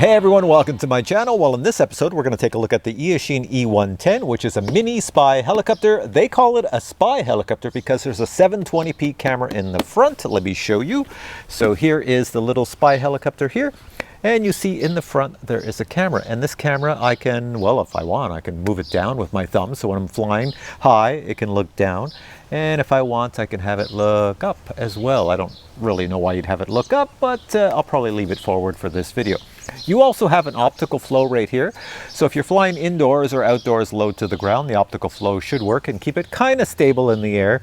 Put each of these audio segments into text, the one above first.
Hey everyone, welcome to my channel. Well, in this episode, we're going to take a look at the Eachine E110, which is a mini spy helicopter. They call it a spy helicopter because there's a 720p camera in the front. Let me show you. So here is the little spy helicopter here. And you see in the front, there is a camera. And this camera, I can, well, if I want, I can move it down with my thumb. So when I'm flying high, it can look down. And if I want, I can have it look up as well. I don't really know why you'd have it look up, but I'll probably leave it forward for this video. You also have an optical flow right here. So if you're flying indoors or outdoors low to the ground, the optical flow should work and keep it kind of stable in the air.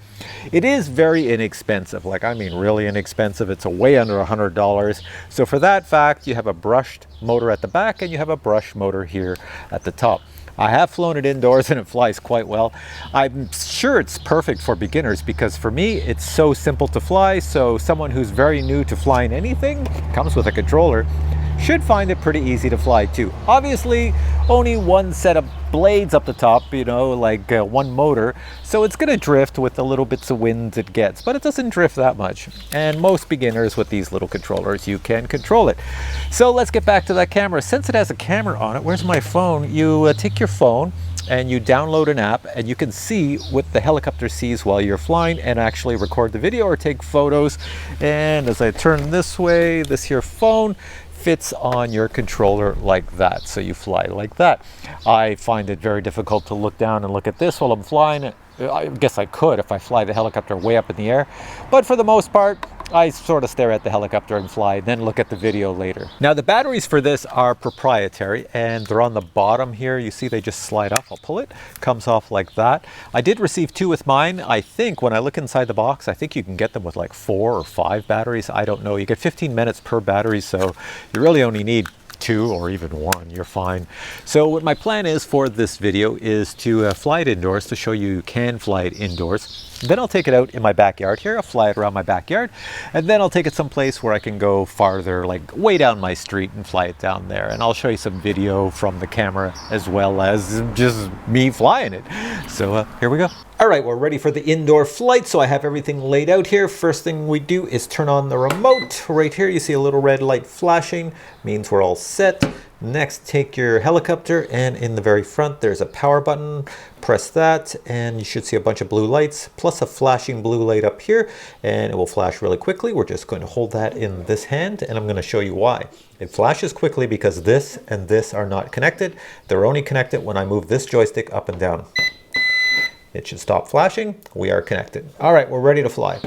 It is very inexpensive, like I mean really inexpensive. It's way under $100. So for that fact, you have a brushed motor at the back and you have a brush motor here at the top. I have flown it indoors and it flies quite well. I'm sure it's perfect for beginners because for me, it's so simple to fly. So someone who's very new to flying anything, comes with a controller, should find it pretty easy to fly too. Obviously, only one set of blades up the top, you know, like one motor. So it's gonna drift with the little bits of wind it gets, but it doesn't drift that much. And most beginners with these little controllers, you can control it. So let's get back to that camera. Since it has a camera on it, where's my phone? You take your phone and you download an app and you can see what the helicopter sees while you're flying and actually record the video or take photos. And as I turn this way, this here phone fits on your controller like that, so you fly like that. I find it very difficult to look down and look at this while I'm flying. I guess I could if I fly the helicopter way up in the air, but for the most part I sort of stare at the helicopter and fly, then look at the video later. Now the batteries for this are proprietary and they're on the bottom here. You see they just slide off. I'll pull it, comes off like that. I did receive 2 with mine. I think when I look inside the box, I think you can get them with like 4 or 5 batteries. I don't know. You get 15 minutes per battery, so you really only need 2 or even 1, you're fine. So what my plan is for this video is to fly it indoors to show you can fly it indoors. Then I'll take it out in my backyard here. I'll fly it around my backyard and then I'll take it someplace where I can go farther, like way down my street and fly it down there. And I'll show you some video from the camera as well as just me flying it. So here we go. All right, we're ready for the indoor flight. So I have everything laid out here. First thing we do is turn on the remote. Right here, you see a little red light flashing, means we're all set. Next, take your helicopter and in the very front, there's a power button. Press that and you should see a bunch of blue lights plus a flashing blue light up here and it will flash really quickly. We're just going to hold that in this hand and I'm going to show you why. It flashes quickly because this and this are not connected. They're only connected when I move this joystick up and down. It should stop flashing. We are connected. All right, we're ready to fly.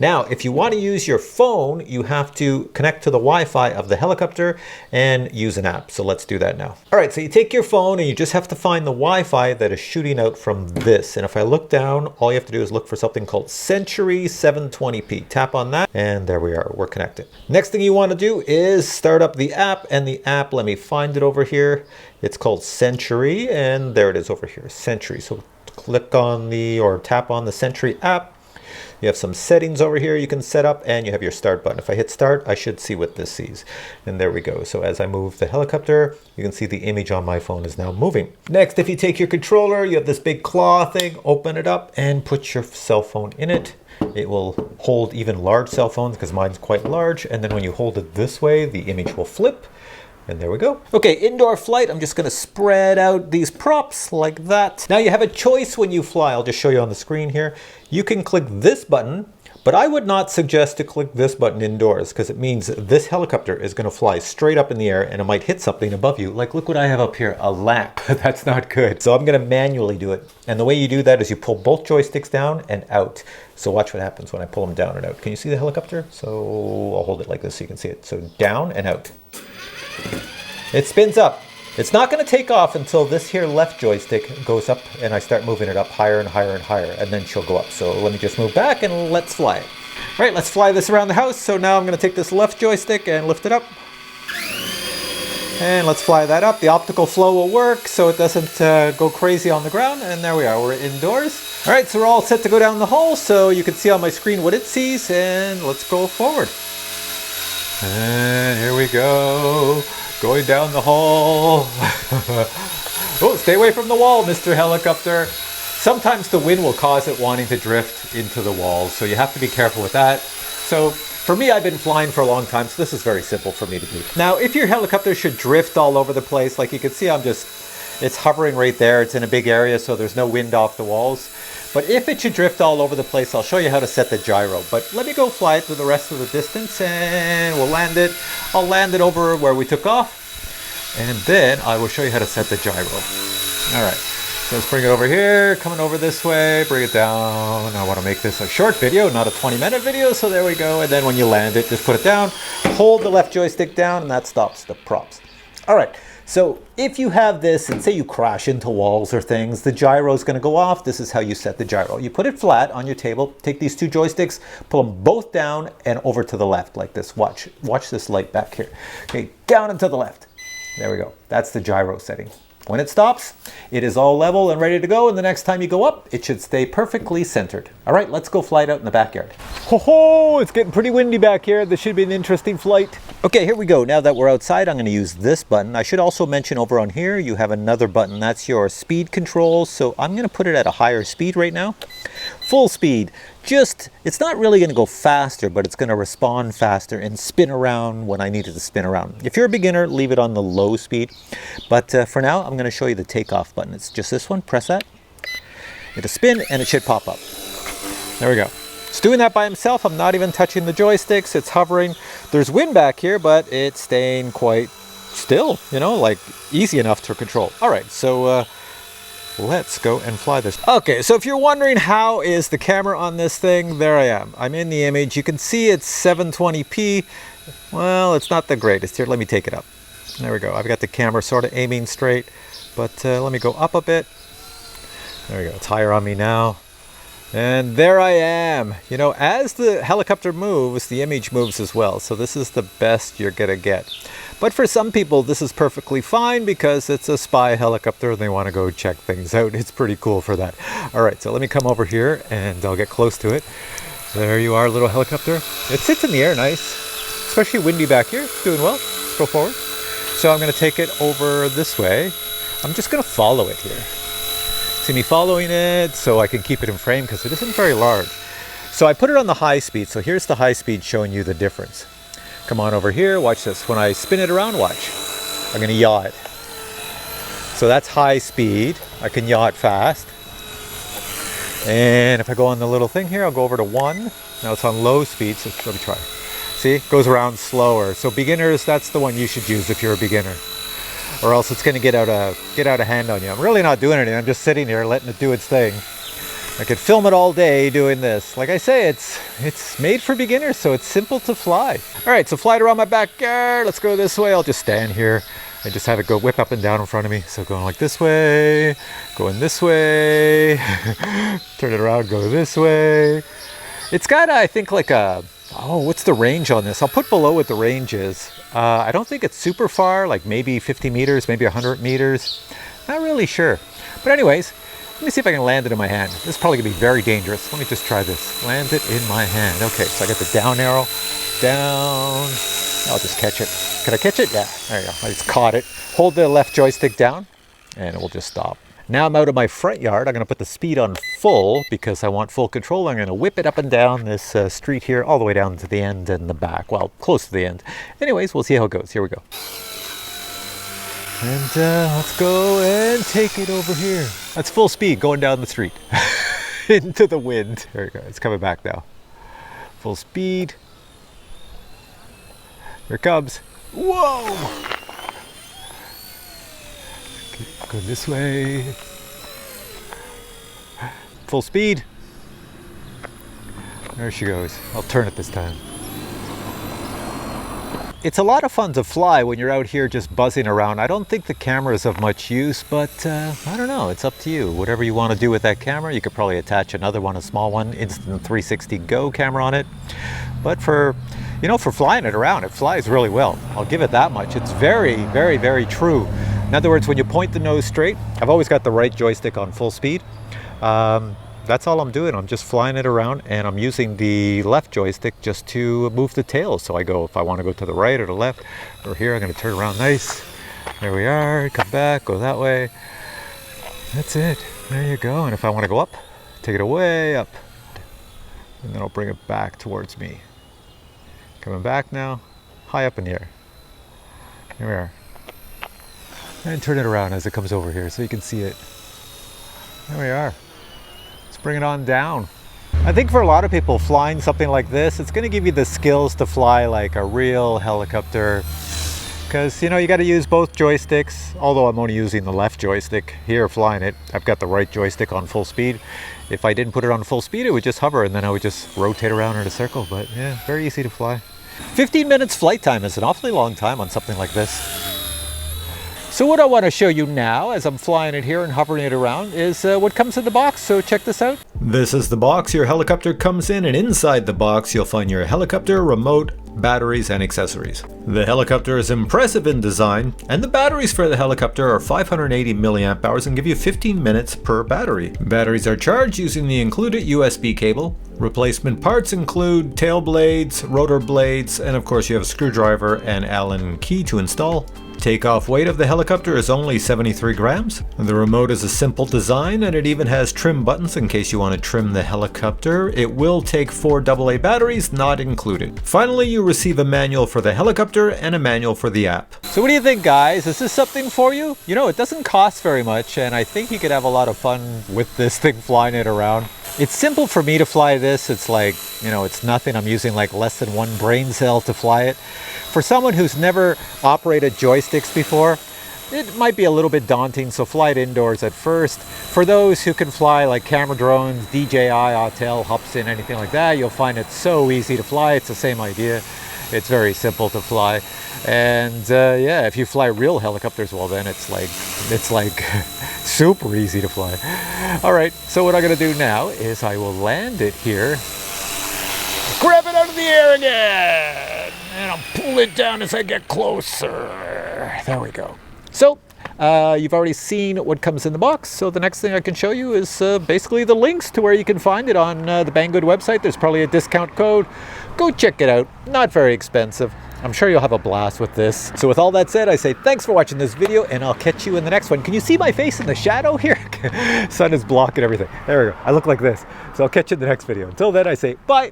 Now, if you want to use your phone, you have to connect to the Wi-Fi of the helicopter and use an app. So let's do that now. All right, so you take your phone and you just have to find the Wi-Fi that is shooting out from this. And if I look down, all you have to do is look for something called Century 720p. Tap on that and there we are, we're connected. Next thing you want to do is start up the app and the app, let me find it over here. It's called Century and there it is over here, Century. So click on the or tap on the Century app. You have some settings over here you can set up and you have your start button. If I hit start, I should see what this sees. And there we go. So as I move the helicopter, you can see the image on my phone is now moving. Next, if you take your controller, you have this big claw thing, open it up and put your cell phone in it. It will hold even large cell phones because mine's quite large. And then when you hold it this way, the image will flip. And there we go. Okay, indoor flight. I'm just going to spread out these props like that. Now you have a choice when you fly. I'll just show you on the screen here. You can click this button, but I would not suggest to click this button indoors because it means this helicopter is going to fly straight up in the air and it might hit something above you. Like look what I have up here, a lamp. That's not good. So I'm going to manually do it. And the way you do that is you pull both joysticks down and out. So watch what happens when I pull them down and out. Can you see the helicopter? So I'll hold it like this so you can see it. So down and out. It spins up. It's not going to take off until this here left joystick goes up and I start moving it up higher and higher and higher and then she'll go up. So let me just move back and let's fly it. All right, let's fly this around the house. So now I'm going to take this left joystick and lift it up. And let's fly that up. The optical flow will work so it doesn't go crazy on the ground. And there we are, we're indoors. All right, so we're all set to go down the hole. So you can see on my screen what it sees and let's go forward. And here we go, going down the hall. Oh, stay away from the wall, Mr. Helicopter. Sometimes the wind will cause it wanting to drift into the walls, so you have to be careful with that. So For me, I've been flying for a long time, so this is very simple for me to do. Now, if your helicopter should drift all over the place, like you can see, it's hovering right there. It's in a big area, so there's no wind off the walls. But if it should drift all over the place, I'll show you how to set the gyro. But let me go fly it to the rest of the distance, and we'll land it. I'll land it over where we took off, and then I will show you how to set the gyro. All right. So let's bring it over here, coming over this way, bring it down. I want to make this a short video, not a 20-minute video, so there we go. And then when you land it, just put it down, hold the left joystick down, and that stops the props. All right, so if you have this, and say you crash into walls or things, the gyro is going to go off. This is how you set the gyro. You put it flat on your table, take these two joysticks, pull them both down and over to the left like this. Watch this light back here. Okay, down and to the left. There we go. That's the gyro setting. When it stops, it is all level and ready to go, and the next time you go up, it should stay perfectly centered. All right, let's go fly it out in the backyard. Ho ho, it's getting pretty windy back here. This should be an interesting flight. Okay, here we go. Now that we're outside, I'm going to use this button. I should also mention over on here, you have another button. That's your speed control. So I'm going to put it at a higher speed right now. Full speed. It's not really going to go faster, but it's going to respond faster and spin around when I need it to spin around. If you're a beginner, leave it on the low speed. But for now, I'm going to show you the takeoff button. It's just this one. Press that. It'll spin and it should pop up. There we go. It's doing that by himself. I'm not even touching the joysticks. It's hovering. There's wind back here, but it's staying quite still, you know, like easy enough to control. All right, so let's go and fly this. Okay, so if you're wondering how is the camera on this thing, there I am. I'm in the image. You can see it's 720p. Well, it's not the greatest. Here, let me take it up. There we go. I've got the camera sort of aiming straight, but let me go up a bit. There we go. It's higher on me now. And there I am. You know, as the helicopter moves, the image moves as well. So this is the best you're gonna get. But for some people, this is perfectly fine because it's a spy helicopter and they want to go check things out. It's pretty cool for that. All right, so let me come over here and I'll get close to it. There you are, little helicopter. It sits in the air nice, especially windy back here. Doing well. Let's go forward. So I'm going to take it over this way. I'm just going to follow it here. See me following it so I can keep it in frame because it isn't very large. So I put it on the high speed. So here's the high speed showing you the difference. Come on over here, watch this. When I spin it around, watch. I'm gonna yaw it. So that's high speed. I can yaw it fast. And if I go on the little thing here, I'll go over to 1. Now it's on low speed, so let me try. See, it goes around slower. So beginners, that's the one you should use if you're a beginner. Or else it's gonna get out of hand on you. I'm really not doing anything. I'm just sitting here letting it do its thing. I could film it all day doing this. Like I say, it's made for beginners, so it's simple to fly. All right, so fly it around my backyard. Let's go this way. I'll just stand here and just have it go whip up and down in front of me. So going like this way, going this way, turn it around, go this way. It's got, I think, like a, oh, what's the range on this? I'll put below what the range is. I don't think it's super far, like maybe 50 meters, maybe 100 meters. Not really sure. But anyways, let me see if I can land it in my hand. This is probably gonna be very dangerous. Let me just try this. Land it in my hand. Okay, so I got the down arrow, down. I'll just catch it. Can I catch it? Yeah, there you go. I just caught it. Hold the left joystick down and it will just stop. Now I'm out of my front yard. I'm gonna put the speed on full because I want full control. I'm gonna whip it up and down this street here, all the way down to the end and the back. Well, close to the end. Anyways, we'll see how it goes. Here we go. And let's go and take it over here. That's full speed going down the street into the wind. There we go. It's coming back now. Full speed. Here it comes. Whoa! Go this way. Full speed. There she goes. I'll turn it this time. It's a lot of fun to fly when you're out here just buzzing around. I don't think the camera is of much use, but I don't know, it's up to you. Whatever you want to do with that camera, you could probably attach another one, a small one, instant 360 Go camera on it. But for, you know, for flying it around, it flies really well. I'll give it that much. It's very, very, very true. In other words, when you point the nose straight, I've always got the right joystick on full speed. That's all I'm doing. I'm just flying it around and I'm using the left joystick just to move the tail. So I go, if I want to go to the right or the left or here, I'm going to turn around nice. There we are. Come back, go that way. That's it. There you go. And if I want to go up, take it way up. And then I'll bring it back towards me. Coming back now, high up in the air. Here we are. And turn it around as it comes over here so you can see it. There we are. Let's bring it on down. I think for a lot of people, flying something like this, it's going to give you the skills to fly like a real helicopter. Because, you know, you got to use both joysticks, although I'm only using the left joystick here flying it. I've got the right joystick on full speed. If I didn't put it on full speed, it would just hover and then I would just rotate around in a circle. But yeah, very easy to fly. 15 minutes flight time is an awfully long time on something like this. So what I want to show you now as I'm flying it here and hovering it around is what comes in the box. So check this out. This is the box your helicopter comes in, and inside the box you'll find your helicopter, remote, batteries and accessories. The helicopter is impressive in design, and the batteries for the helicopter are 580 milliamp hours and give you 15 minutes per battery. Batteries are charged using the included USB cable. Replacement parts include tail blades, rotor blades, and of course you have a screwdriver and Allen key to install. Takeoff weight of the helicopter is only 73 grams. The remote is a simple design, and it even has trim buttons in case you want to trim the helicopter. It will take 4 AA batteries, not included. Finally, you receive a manual for the helicopter and a manual for the app. So what do you think, guys? Is this something for you? You know, it doesn't cost very much, and I think you could have a lot of fun with this thing, flying it around. It's simple for me to fly this. It's like, you know, it's nothing. I'm using like less than 1 brain cell to fly it. For someone who's never operated joysticks before, it might be a little bit daunting, so fly it indoors at first. For those who can fly like camera drones, DJI, Autel, Hubsan, anything like that, you'll find it so easy to fly. It's the same idea. It's very simple to fly. And yeah, if you fly real helicopters, well then it's like super easy to fly. All right, so what I'm gonna do now is I will land it here, grab it out of the air again, and I'll pull it down as I get closer. There we go. So you've already seen what comes in the box, so the next thing I can show you is basically the links to where you can find it on the Banggood website. There's probably a discount code. Go check it out. Not very expensive. I'm sure you'll have a blast with this. So with all that said, I say thanks for watching this video, and I'll catch you in the next one. Can you see my face in the shadow here? Sun is blocking everything. There we go. I look like this. So I'll catch you in the next video. Until then, I say bye.